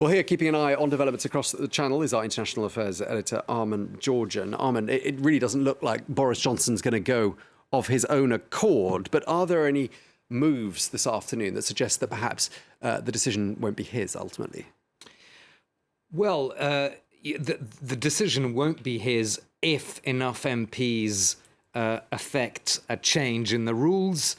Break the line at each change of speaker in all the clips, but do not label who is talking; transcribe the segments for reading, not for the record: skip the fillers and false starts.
Well, here, keeping an eye on developments across the channel is our international affairs editor, Armen, Georgian. Armen, it really doesn't look like Boris Johnson's going to go of his own accord, but are there any moves this afternoon that suggest that perhaps the decision won't be his ultimately?
Well, the decision won't be his if enough MPs affect a change in the rules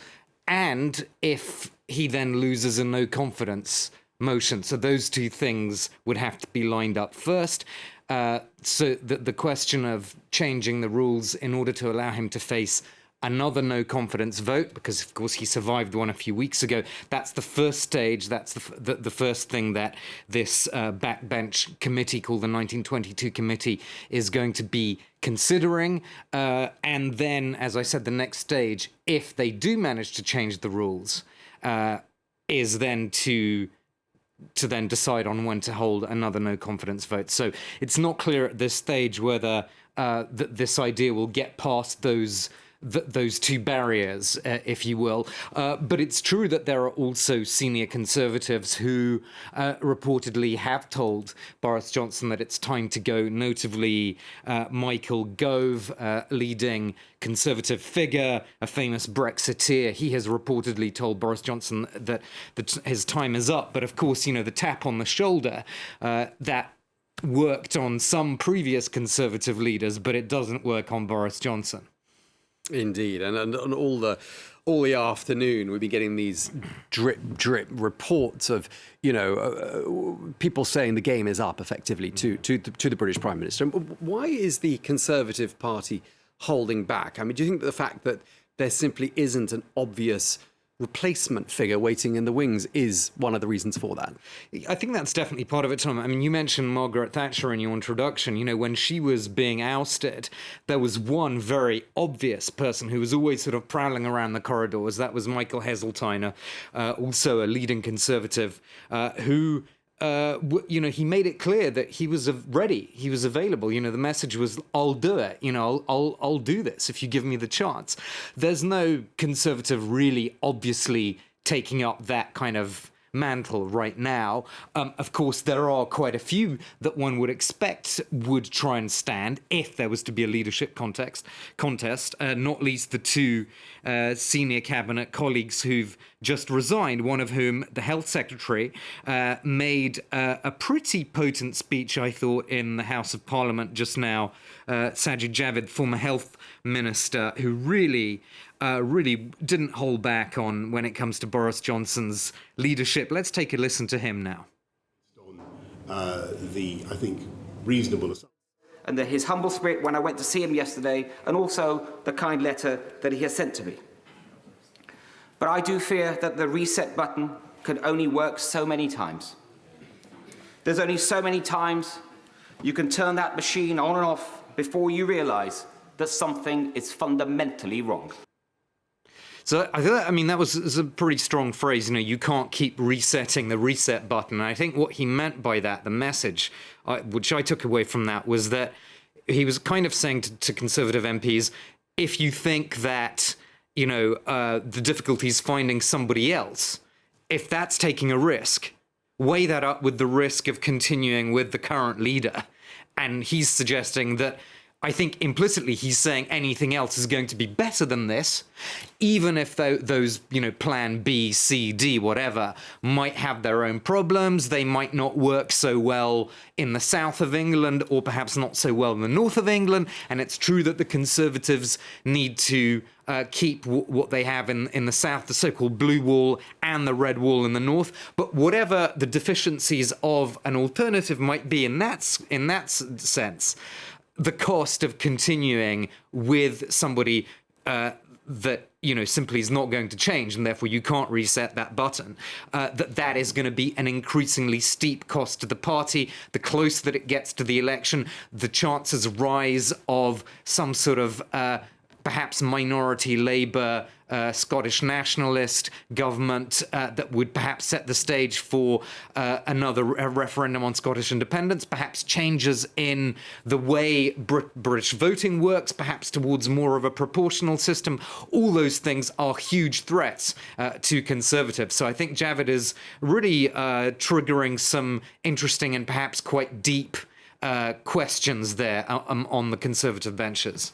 and if he then loses a no confidence motion. So those two things would have to be lined up first. So the question of changing the rules in order to allow him to face another no confidence vote, because of course he survived one a few weeks ago. That's the first stage. That's the first thing that this backbench committee called the 1922 committee is going to be considering. And then, as I said, the next stage, if they do manage to change the rules, is then to then decide on when to hold another no confidence vote. So it's not clear at this stage whether this idea will get past those two barriers, if you will. But it's true that there are also senior Conservatives who reportedly have told Boris Johnson that it's time to go, notably Michael Gove, leading Conservative figure, a famous Brexiteer. He has reportedly told Boris Johnson that his time is up. But of course, you know, the tap on the shoulder, that worked on some previous Conservative leaders, but it doesn't work on Boris Johnson.
Indeed, and all the afternoon we've been getting these drip reports of people saying the game is up effectively to the British Prime Minister. Why is the Conservative Party holding back? I mean, do you think that the fact that there simply isn't an obvious replacement figure waiting in the wings is one of the reasons for that?
I think that's definitely part of it, Tom. I mean, you mentioned Margaret Thatcher in your introduction. You know, when she was being ousted, there was one very obvious person who was always sort of prowling around the corridors. That was Michael Heseltine, also a leading Conservative, who he made it clear that he was ready, he was available. You know, the message was, I'll do it. You know, I'll do this if you give me the chance. There's no Conservative really obviously taking up that kind of mantle right now. Of course, there are quite a few that one would expect would try and stand if there was to be a leadership contest, not least the two senior cabinet colleagues who've just resigned, one of whom, the health secretary, made a pretty potent speech, I thought, in the House of Parliament just now. Sajid Javid, former health minister, who really didn't hold back on when it comes to Boris Johnson's leadership. Let's take a listen to him now.
I think, reasonable assumption.
And his humble spirit when I went to see him yesterday, and also the kind letter that he has sent to me. But I do fear that the reset button could only work so many times. There's only so many times you can turn that machine on and off before you realise that something is fundamentally wrong.
So I mean, that was a pretty strong phrase. You know, you can't keep resetting the reset button. And I think what he meant by that, the message, which I took away from that, was that he was kind of saying to Conservative MPs, if you think that, the difficulty is finding somebody else, if that's taking a risk, weigh that up with the risk of continuing with the current leader. And he's suggesting that, I think implicitly he's saying anything else is going to be better than this, even if those, plan B, C, D, whatever, might have their own problems. They might not work so well in the south of England, or perhaps not so well in the north of England. And it's true that the Conservatives need to keep what they have in the south, the so-called blue wall, and the red wall in the north. But whatever the deficiencies of an alternative might be in that sense, the cost of continuing with somebody that simply is not going to change, and therefore you can't reset that button, that is going to be an increasingly steep cost to the party. The closer that it gets to the election, the chances rise of some sort of perhaps minority Labour Scottish nationalist government that would perhaps set the stage for another referendum on Scottish independence, perhaps changes in the way British voting works, perhaps towards more of a proportional system. All those things are huge threats to Conservatives. So I think Javid is really triggering some interesting and perhaps quite deep questions there on the Conservative benches.